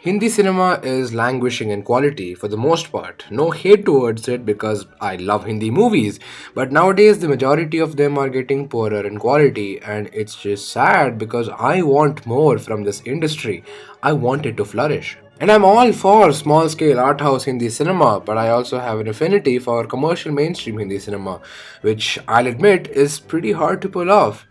Hindi cinema is languishing in quality for the most part. No hate towards it because I love Hindi movies, but nowadays the majority of them are getting poorer in quality, and it's just sad because I want more from this industry. I want it to flourish. And I'm all for small scale art house Hindi cinema, but I also have an affinity for commercial mainstream Hindi cinema, which I'll admit is pretty hard to pull off.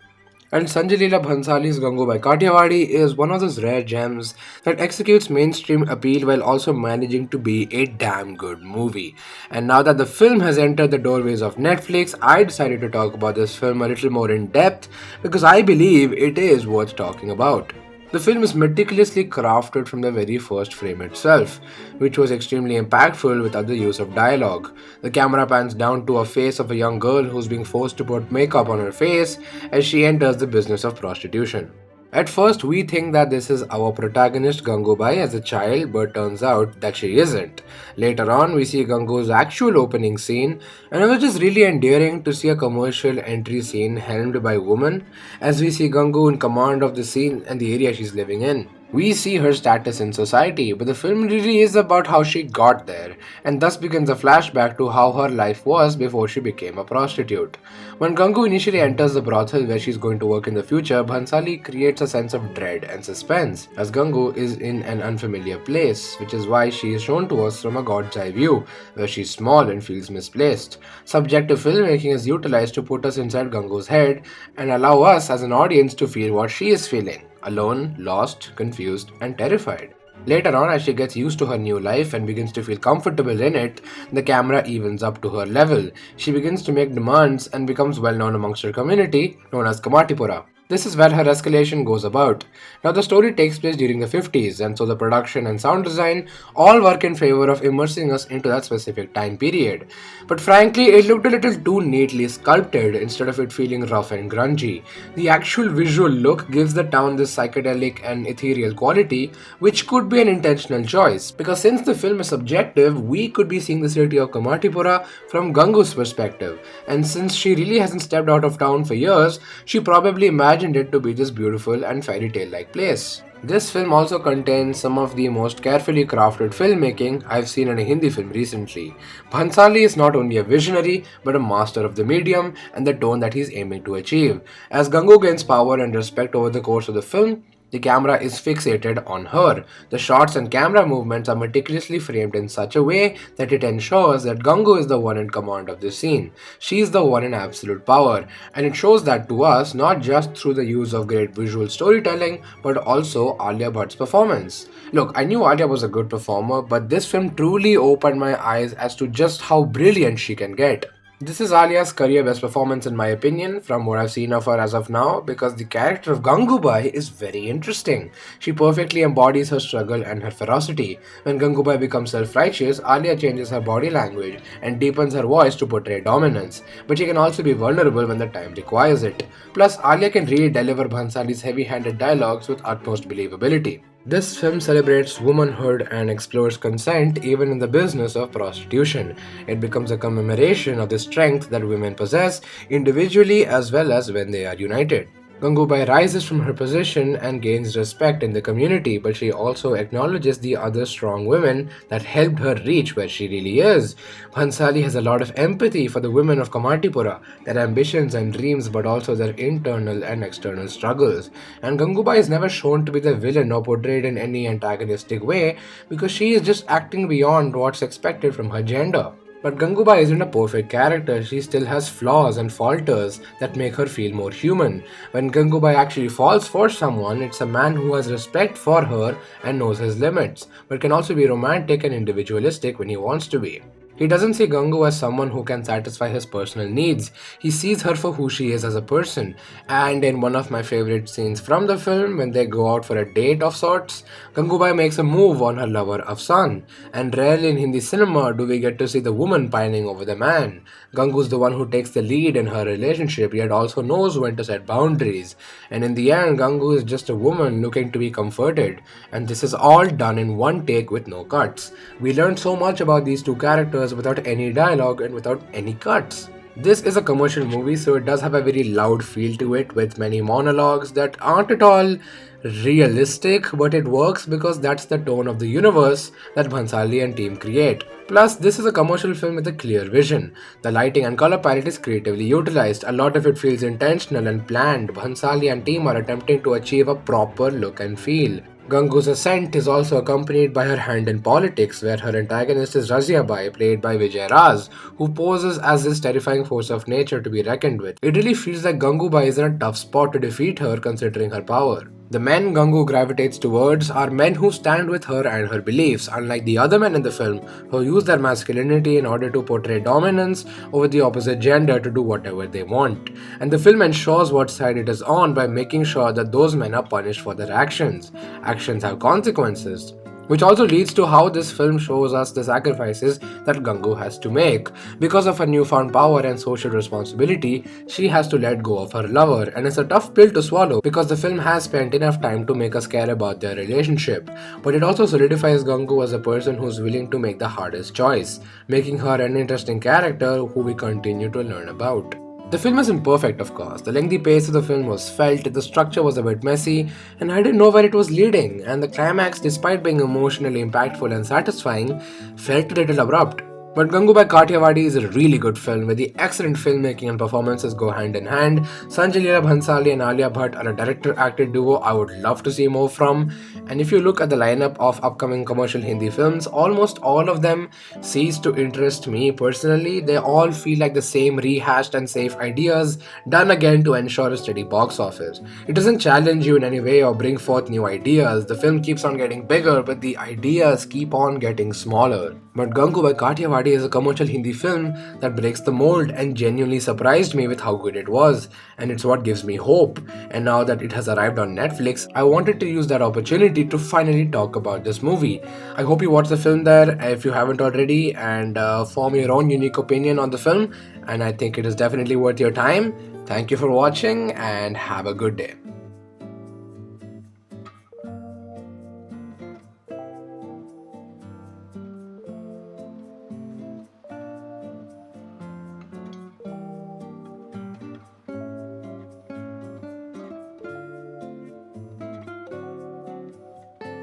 And Sanjay Leela Bhansali's Gangubai Kathiawadi is one of those rare gems that executes mainstream appeal while also managing to be a damn good movie. And now that the film has entered the doorways of Netflix, I decided to talk about this film a little more in depth because I believe it is worth talking about. The film is meticulously crafted from the very first frame itself, which was extremely impactful without the use of dialogue. The camera pans down to a face of a young girl who's being forced to put makeup on her face as she enters the business of prostitution. At first, we think that this is our protagonist Gangubai as a child, but turns out that she isn't. Later on, we see Gangu's actual opening scene, and it was just really endearing to see a commercial entry scene helmed by a woman, as we see Gangu in command of the scene and the area she's living in. We see her status in society, but the film really is about how she got there, and thus begins a flashback to how her life was before she became a prostitute. When Gangu initially enters the brothel where she's going to work in the future, Bhansali creates a sense of dread and suspense, as Gangu is in an unfamiliar place, which is why she is shown to us from a god's eye view, where she's small and feels misplaced. Subjective filmmaking is utilized to put us inside Gangu's head and allow us as an audience to feel what she is feeling alone, lost, confused, and terrified. Later on, as she gets used to her new life and begins to feel comfortable in it, the camera evens up to her level. She begins to make demands and becomes well known amongst her community, known as Kamatipura. This is where her escalation goes about. Now, the story takes place during the 50s, and so the production and sound design all work in favor of immersing us into that specific time period. But frankly, it looked a little too neatly sculpted instead of it feeling rough and grungy. The actual visual look gives the town this psychedelic and ethereal quality, which could be an intentional choice. Because since the film is subjective, we could be seeing the city of Kamatipura from Gangu's perspective. And since she really hasn't stepped out of town for years, she probably imagined it to be this beautiful and fairy tale like place. This film also contains some of the most carefully crafted filmmaking I've seen in a Hindi film recently. Bhansali is not only a visionary but a master of the medium and the tone that he's aiming to achieve. As Gangu gains power and respect over the course of the film, the camera is fixated on her. The shots and camera movements are meticulously framed in such a way that it ensures that Gangu is the one in command of the scene. She is the one in absolute power, and it shows that to us not just through the use of great visual storytelling but also Alia Bhatt's performance. Look, I knew Alia was a good performer, but this film truly opened my eyes as to just how brilliant she can get. This is Alia's career best performance in my opinion from what I've seen of her as of now because the character of Gangubai is very interesting. She perfectly embodies her struggle and her ferocity. When Gangubai becomes self-righteous, Alia changes her body language and deepens her voice to portray dominance. But she can also be vulnerable when the time requires it. Plus, Alia can really deliver Bhansali's heavy-handed dialogues with utmost believability. This film celebrates womanhood and explores consent even in the business of prostitution. It becomes a commemoration of the strength that women possess individually as well as when they are united. Gangubai rises from her position and gains respect in the community, but she also acknowledges the other strong women that helped her reach where she really is. Bhansali has a lot of empathy for the women of Kamatipura, their ambitions and dreams, but also their internal and external struggles. And Gangubai is never shown to be the villain or portrayed in any antagonistic way because she is just acting beyond what's expected from her gender. But Gangubai isn't a perfect character, she still has flaws and falters that make her feel more human. When Gangubai actually falls for someone, it's a man who has respect for her and knows his limits, but can also be romantic and individualistic when he wants to be. He doesn't see Gangu as someone who can satisfy his personal needs. He sees her for who she is as a person. And in one of my favorite scenes from the film, when they go out for a date of sorts, Gangubai makes a move on her lover Afsan. And rarely in Hindi cinema do we get to see the woman pining over the man. Gangu's the one who takes the lead in her relationship, yet also knows when to set boundaries. And in the end, Gangu is just a woman looking to be comforted. And this is all done in one take with no cuts. We learned so much about these two characters without any dialogue and without any cuts. This is a commercial movie, so it does have a very loud feel to it with many monologues that aren't at all realistic, but it works because that's the tone of the universe that Bhansali and team create. Plus, this is a commercial film with a clear vision. The lighting and color palette is creatively utilized. A lot of it feels intentional and planned. Bhansali and team are attempting to achieve a proper look and feel. Gangu's ascent is also accompanied by her hand in politics, where her antagonist is Razia Bai, played by Vijay Raz, who poses as this terrifying force of nature to be reckoned with. It really feels like Gangubai is in a tough spot to defeat her considering her power. The men Gangu gravitates towards are men who stand with her and her beliefs, unlike the other men in the film who use their masculinity in order to portray dominance over the opposite gender to do whatever they want. And the film ensures what side it is on by making sure that those men are punished for their actions. Actions have consequences. Which also leads to how this film shows us the sacrifices that Gangu has to make. Because of her newfound power and social responsibility, she has to let go of her lover, and it's a tough pill to swallow because the film has spent enough time to make us care about their relationship. But it also solidifies Gangu as a person who's willing to make the hardest choice, making her an interesting character who we continue to learn about. The film isn't perfect, of course. The lengthy pace of the film was felt, the structure was a bit messy, and I didn't know where it was leading. And the climax, despite being emotionally impactful and satisfying, felt a little abrupt. But Gangubai Kathiawadi is a really good film where the excellent filmmaking and performances go hand in hand. Sanjay Leela Bhansali and Alia Bhatt are a director-actor duo I would love to see more from. And if you look at the lineup of upcoming commercial Hindi films, almost all of them cease to interest me personally. They all feel like the same rehashed and safe ideas done again to ensure a steady box office. It doesn't challenge you in any way or bring forth new ideas. The film keeps on getting bigger, but the ideas keep on getting smaller. But Gangubai Kathiawadi is a commercial Hindi film that breaks the mold and genuinely surprised me with how good it was, and it's what gives me hope. And now that it has arrived on Netflix, I wanted to use that opportunity to finally talk about this movie. I hope you watch the film there if you haven't already and form your own unique opinion on the film, and I think it is definitely worth your time. Thank you for watching and have a good day.